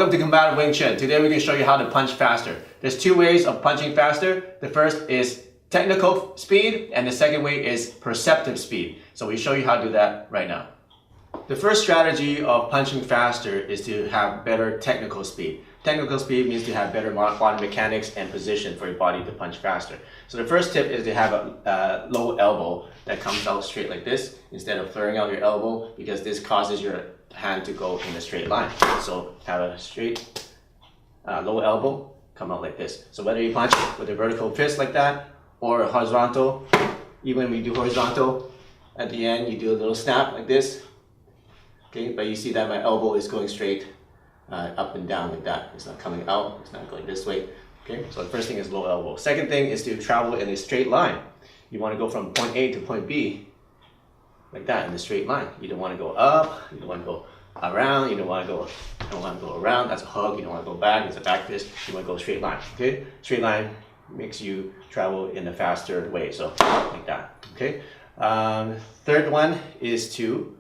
Welcome to Combative Wing Chun. Today we're going to show you how to punch faster. There's two ways of punching faster. The first is technical speed and the second way is perceptive speed. So we show you how to do that right now. The first strategy of punching faster is to have better technical speed. Technical speed means to have better body mechanics and position for your body to punch faster. So the first tip is to have a low elbow that comes out straight like this instead of flaring out your elbow, because this causes your hand to go in a straight line. So have a straight low elbow come out like this. So whether you punch with a vertical fist like that or horizontal, even when we do horizontal, at the end you do a little snap like this. Okay, but you see that my elbow is going straight up and down like that. It's not coming out, it's not going this way. Okay, so the first thing is low elbow. Second thing is to travel in a straight line. You want to go from point A to point B like that in a straight line. You don't want to go up, you don't want to go around, you don't want to go around, that's a hug, you don't want to go back, it's a back fist, you want to go straight line. Okay, straight line makes you travel in a faster way, so like that. Okay, third one is to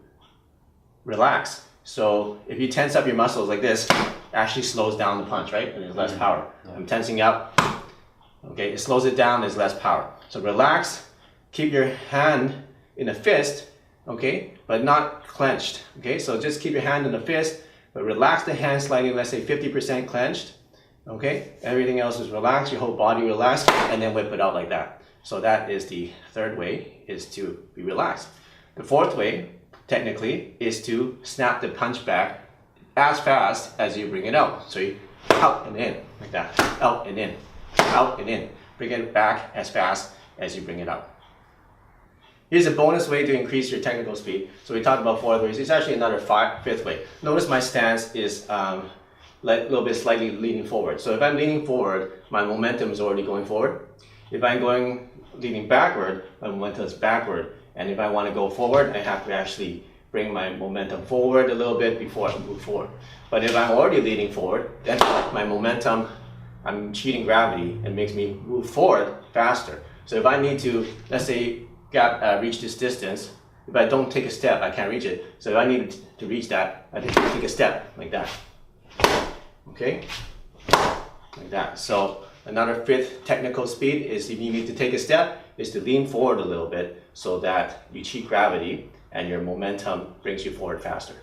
relax. So if you tense up your muscles like this, it actually slows down the punch, right? And there's less power. I'm tensing up. Okay, it slows it down, there's less power. So relax, keep your hand in a fist, okay, but not clenched. Okay, so just keep your hand in a fist, but relax the hand slightly, let's say 50% clenched. Okay, everything else is relaxed, your whole body relaxed, and then whip it out like that. So that is the third way, is to be relaxed. The fourth way, technically, is to snap the punch back as fast as you bring it out. So you out and in, like that, out and in, out and in. Bring it back as fast as you bring it out. Here's a bonus way to increase your technical speed. So we talked about four ways. It's actually another fifth way. Notice my stance is a little bit slightly leaning forward. So if I'm leaning forward, my momentum is already going forward. If I'm leaning backward, my momentum is backward. And if I want to go forward, I have to actually bring my momentum forward a little bit before I move forward. But if I'm already leaning forward, then my momentum, I'm cheating gravity and makes me move forward faster. So if I need to, let's say, reach this distance, if I don't take a step, I can't reach it. So if I need to reach that, I take a step like that. Okay? Like that. So another fifth technical speed is, if you need to take a step, is to lean forward a little bit so that you cheat gravity and your momentum brings you forward faster.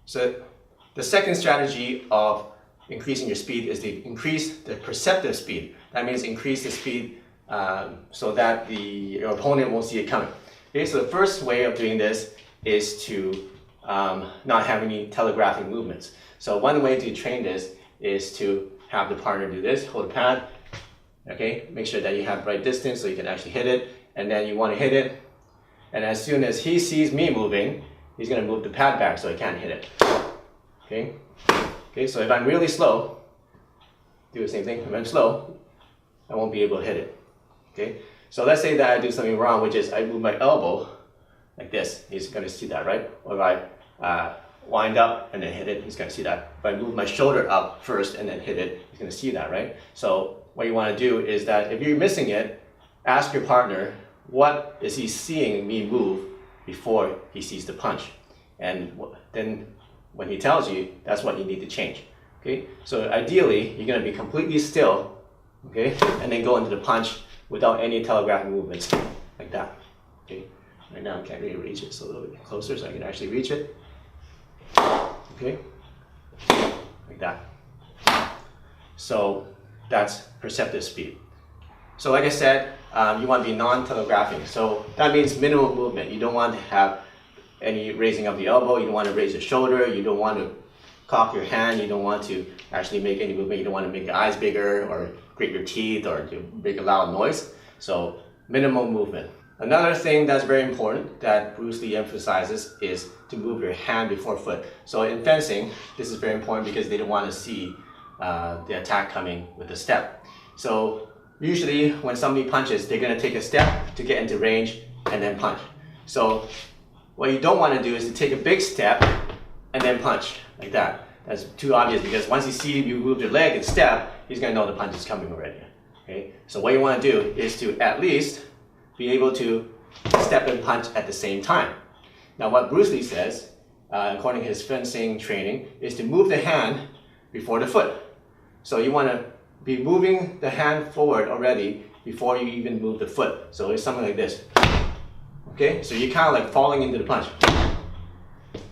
So the second strategy of increasing your speed is to increase the perceptive speed. That means increase the speed so that your opponent won't see it coming. Okay, so the first way of doing this is to not have any telegraphing movements. So one way to train this is to have the partner do this, hold the pad. Okay, make sure that you have the right distance so you can actually hit it, and then you want to hit it, and as soon as he sees me moving, he's going to move the pad back so I can't hit it. Okay, so if I'm really slow, do the same thing. If I'm slow, I won't be able to hit it. Okay, so let's say that I do something wrong, which is I move my elbow like this, he's going to see that, right? Or if I wind up and then hit it, he's going to see that. If I move my shoulder up first and then hit it, he's going to see that, right? So what you want to do is that if you're missing it, ask your partner, what is he seeing me move before he sees the punch? And then when he tells you, that's what you need to change. Okay, so ideally, you're going to be completely still, okay, and then go into the punch without any telegraphic movements, like that. Okay, right now I can't really reach it, so a little bit closer so I can actually reach it. Okay, like that. So that's perceptive speed. So like I said, you want to be non-telegraphing. So that means minimal movement. You don't want to have any raising of the elbow. You don't want to raise your shoulder. You don't want to cock your hand. You don't want to actually make any movement. You don't want to make your eyes bigger or grit your teeth or make a loud noise. So minimal movement. Another thing that's very important that Bruce Lee emphasizes is to move your hand before foot. So in fencing, this is very important because they don't want to see the attack coming with a step. So usually when somebody punches, they're going to take a step to get into range and then punch. So what you don't want to do is to take a big step and then punch like that. That's too obvious, because once he sees you move your leg and step, he's going to know the punch is coming already. Okay? So what you want to do is to at least be able to step and punch at the same time. Now what Bruce Lee says according to his fencing training, is to move the hand before the foot. So you want to be moving the hand forward already before you even move the foot. So it's something like this. Okay, so you're kind of like falling into the punch.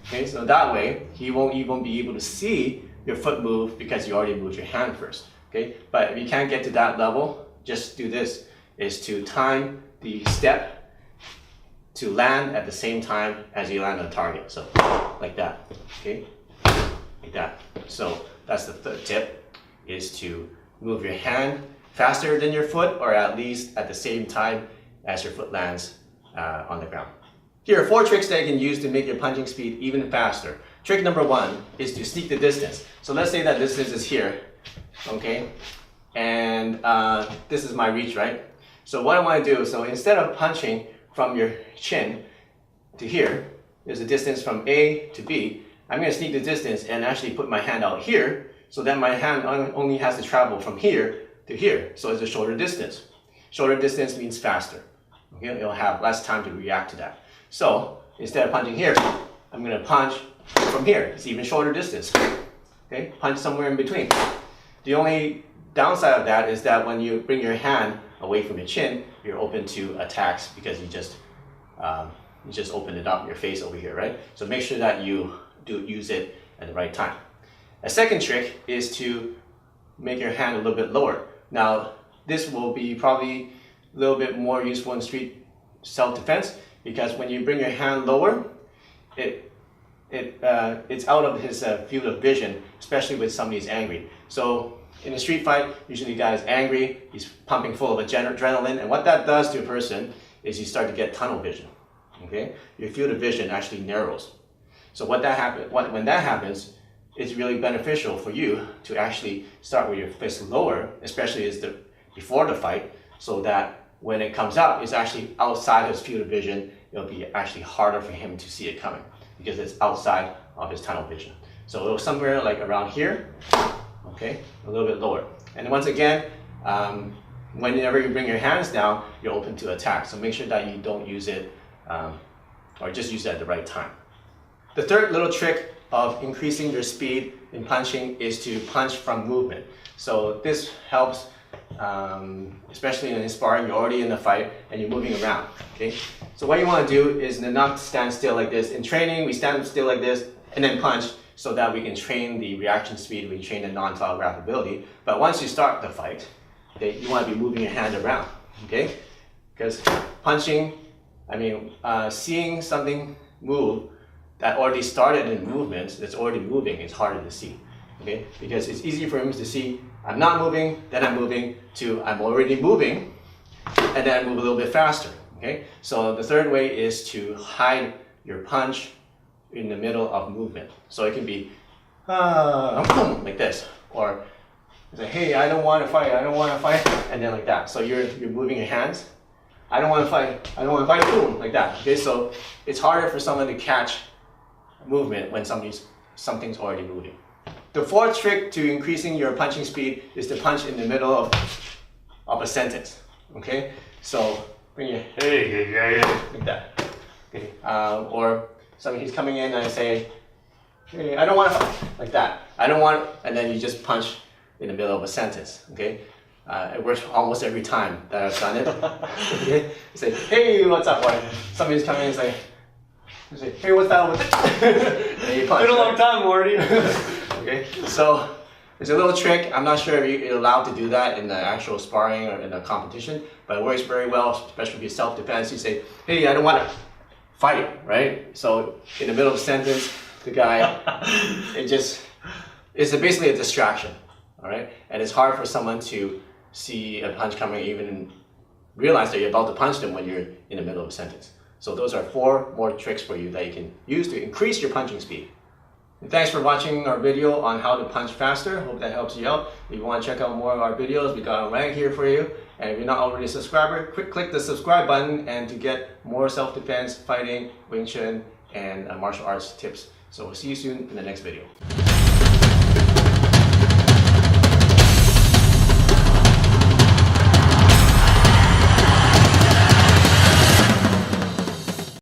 Okay, so that way he won't even be able to see your foot move because you already moved your hand first. Okay, but if you can't get to that level, just do this, is to time the step to land at the same time as you land on target. So like that, okay, like that. So that's the third tip, is to move your hand faster than your foot, or at least at the same time as your foot lands on the ground. Here are 4 tricks that you can use to make your punching speed even faster. Trick number 1 is to sneak the distance. So let's say that distance is here, okay, and this is my reach, right? So what I want to do, so instead of punching from your chin to here, there's a distance from A to B, I'm going to sneak the distance and actually put my hand out here, so then my hand only has to travel from here to here, so it's a shorter distance. Shorter distance means faster. Okay, you'll have less time to react to that. So instead of punching here, I'm going to punch from here. It's even shorter distance. Okay, punch somewhere in between. The only downside of that is that when you bring your hand away from your chin, you're open to attacks because you just opened it up, your face over here, right? So make sure that you do use it at the right time. A second trick is to make your hand a little bit lower. Now, this will be probably a little bit more useful in street self-defense, because when you bring your hand lower, it's out of his field of vision, especially with somebody who's angry. So in a street fight, usually the guy is angry, he's pumping full of adrenaline, and what that does to a person is you start to get tunnel vision. Okay, your field of vision actually narrows. So when that happens, it's really beneficial for you to actually start with your fist lower, especially before the fight, so that when it comes up, it's actually outside his field of vision. It'll be actually harder for him to see it coming because it's outside of his tunnel vision. So it'll somewhere like around here, okay, a little bit lower. And once again, whenever you bring your hands down, you're open to attack. So make sure that you don't use it, or just use it at the right time. The third little trick of increasing your speed in punching is to punch from movement. So this helps, especially in sparring, you're already in the fight and you're moving around, okay? So what you want to do is not stand still like this. In training, we stand still like this and then punch so that we can train the reaction speed, we train the non-telegraph ability. But once you start the fight, okay, you want to be moving your hand around, okay? Because punching, seeing something move that already started in movement, that's already moving, it's harder to see, okay? Because it's easy for him to see, I'm not moving, then I'm moving, to I'm already moving, and then I move a little bit faster, okay? So the third way is to hide your punch in the middle of movement. So it can be, like this, or say, hey, I don't want to fight, and then like that. So you're moving your hands, I don't want to fight, boom, like that, okay? So it's harder for someone to catch movement when something's already moving. The fourth trick to increasing your punching speed is to punch in the middle of a sentence, okay? So bring your hey, like that, okay? Or he's coming in and I say, hey, I don't want to, like that. I don't want, and then you just punch in the middle of a sentence, okay? It works almost every time that I've done it. Okay? You say, hey, what's up, boy? Somebody's coming in and say, hey, what's that with it? And you punch. Been a long time, Morty. Okay, so it's a little trick. I'm not sure if you're allowed to do that in the actual sparring or in a competition, but it works very well, especially if you're self-defense. You say, hey, I don't want to fight, right? So in the middle of the sentence, the guy, it's basically a distraction, all right? And it's hard for someone to see a punch coming, even realize that you're about to punch them when you're in the middle of a sentence. So those are 4 more tricks for you that you can use to increase your punching speed. And thanks for watching our video on how to punch faster. Hope that helps you out. If you want to check out more of our videos, we got them right here for you. And if you're not already a subscriber, click the subscribe button and to get more self-defense, fighting, Wing Chun, and martial arts tips. So we'll see you soon in the next video.